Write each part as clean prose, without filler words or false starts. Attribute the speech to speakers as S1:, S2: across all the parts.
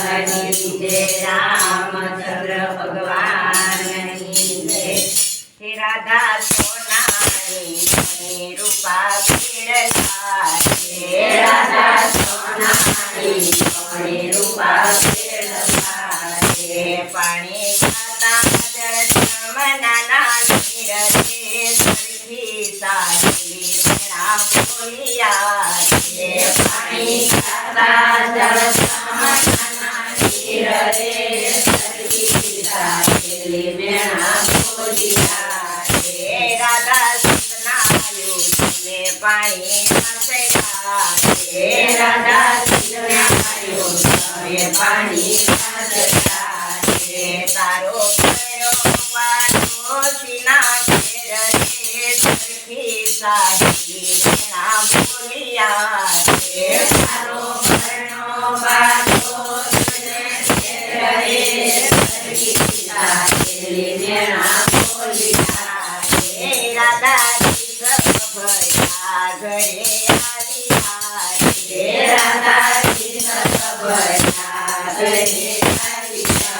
S1: जय रामचंद्र भगवान हे राधा सोनानी रूपा पीड़ला हे राधा सोनानी रूपा पीड़ला हे पानी खाता जल मना नीर रे सरखी सारी मेरा बोलिया हे पानी खाता जल मना नीर रे सरखी सारी मेरा बोलिया हे राधा सतनायु ने पानी आसेला हे राधा सतनायु ने पानी आसेला हे तारो करो पारो सीना घेर रे सरखी साही मेरा बोलिया हे तारो करो पारो घेर रे सरखी साही मेरा बोलिया हे राधा भया घरे आलिया हे राधा भया घरे आलिया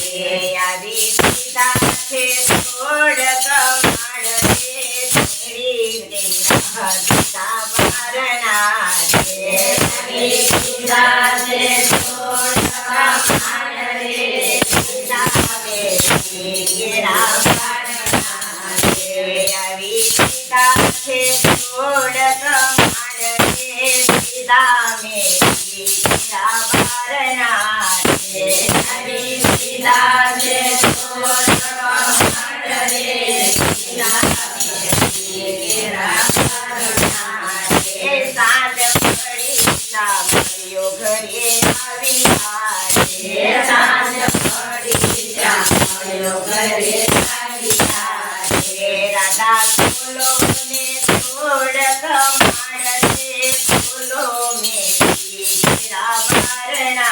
S1: हे आदि सीता छे छोड़ कमाड़ रे छेड़ी रे सीता वारणा हे आदि सीता छे छोड़ कमाड़ रे सीता बेटी गिरा वारणा हे आदि सीता छे छोड़ कमाड़ रे सीता मेरी गिरा वारणा हे आदि सीता छे छोड़ कमाड़ रे सीता मेरी गिरा वारणा हे साँझ पड़ी सा भयो घरे आविया हे साँझ पड़ी सा भयो घरे आविया हे राधा फूलो ने छोड़ कमाड़ रे फूलो मेरी गिरा वारणा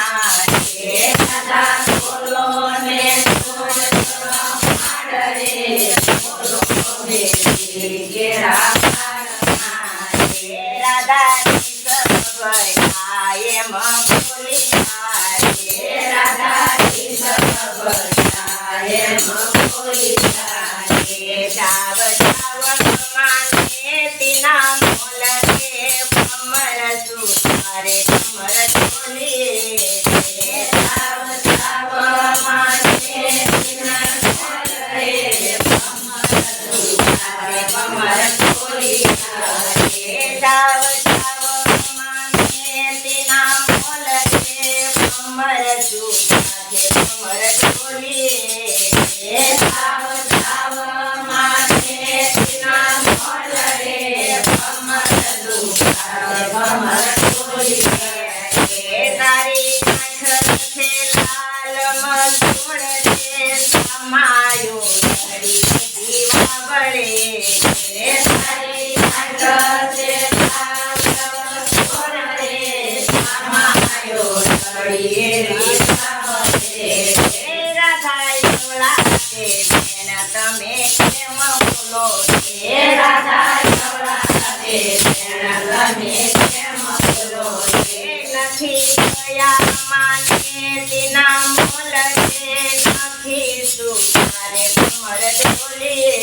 S1: हे राधा फूलो ने छोड़ कमाड़ रे फूलो मेरी गिरा वारणा हे राधा भयाए बोलिया हे राधा भयाए बोलिया हे जाव जाव माने तीना मोल रे कमर सुतारे कमर चोलिए हे जाव जाव माने तीना मोल रे कमर सुतारे कमर चोलिया हे जाव जाव माने तीना मोल रे कमर सुतारे कमर चोलिए हे जाव जाव माने तीना मोल रे कमर सुतारे कमर चोलिए हे तारी आँख छे लाल मसूड़ रे समायो धड़ी दीवा बड़े हे तारी आँख छे लाल मसूड़ रे समायो धड़ी दीवा बड़े हे राधा योला के बेन तमे केम बोलो हे राधा योला के बेन तमे केम बोलो हे नथी गया माने तीना मोल रे नथी सुतारे कमर डोलिए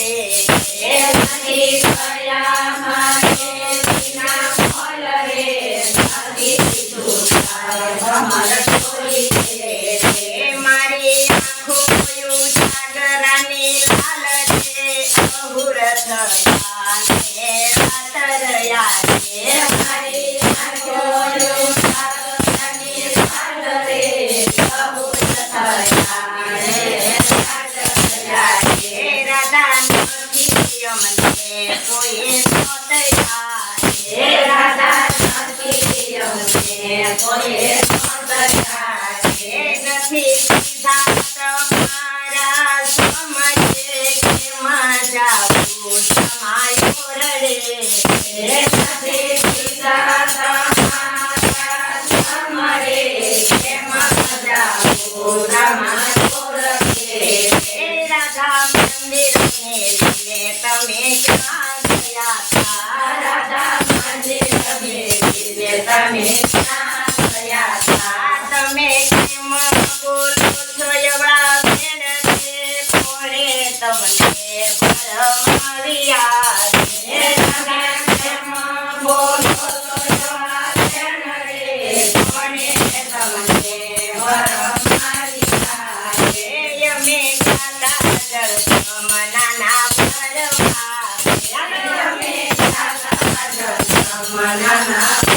S1: हे नथी गया माने तीना मोल रे नथी सुतारे कमर डोलिए हे मारी आँखो उजागरानी लाल रे अहुरथ गाने रातरया हे मारी आँखो उजागरानी लाल रे अहुरथ गाने रातरया हे राधा नथी यमने कोई सोतया हे राधा नथी यमने कोई सोतया हे नथी सीधा तुम्हारा समझे के मजा समायो रे हे नथी सीधा तुम्हारा समझे के मजा समायो रे हे राधा मंदिर में तमे क्या गया था राधा मंदिर में तमे क्या गया था तमे બોલો છો એવડા બેન રે કોણે તમને ભરમાવ્યા રે તમે કેમ બોલો છો એવડા બેન રે કોણે તમને ભરમાવ્યા રે અમે ગાતા જળસમ નાના ભરવા અમે ગાતા જળસમ નાના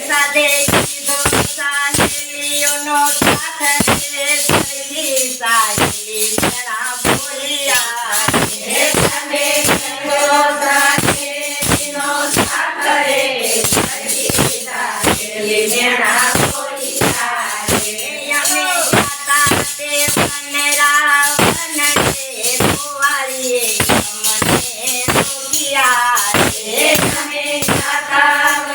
S1: સાથે કીધો સાહેલીઓનો સાથ રે સરખી સાહેલી મેળા બોલ્યા રે તમે કીધો સાહેલીનો સાથ રે સરખી સાહેલી મેળા બોલ્યા રે અમે ગાતા તે મને રાવણ રે ગોવાળીએ મને રોક્યા રે તમે ગાતા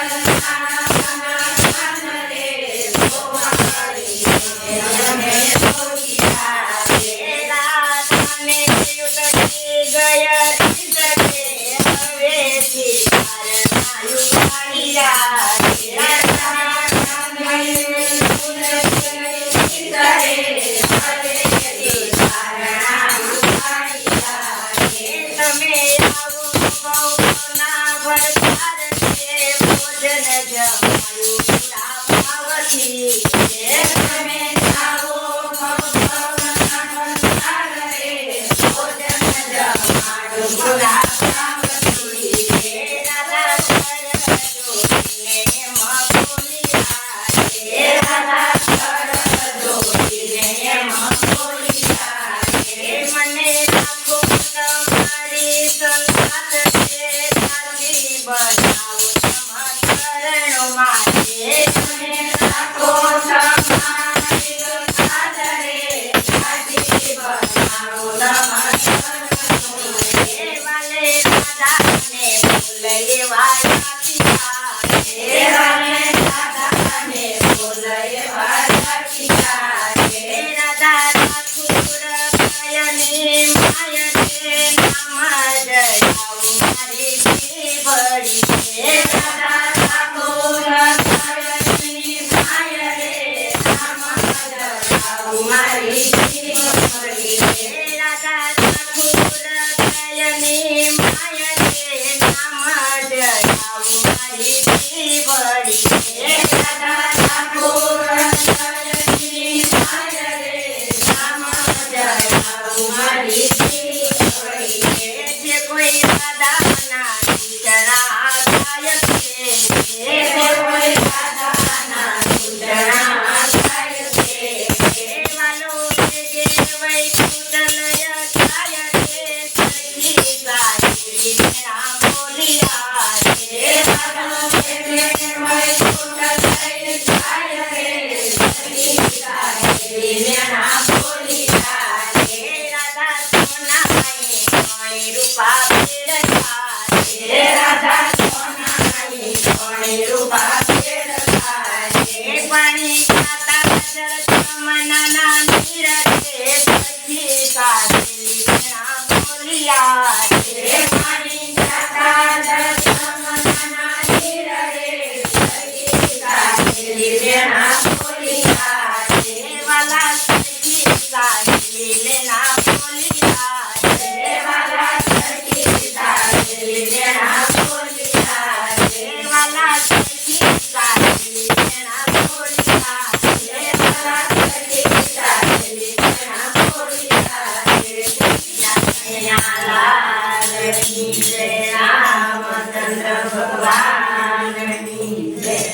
S2: રામચંદ્ર ભગવાન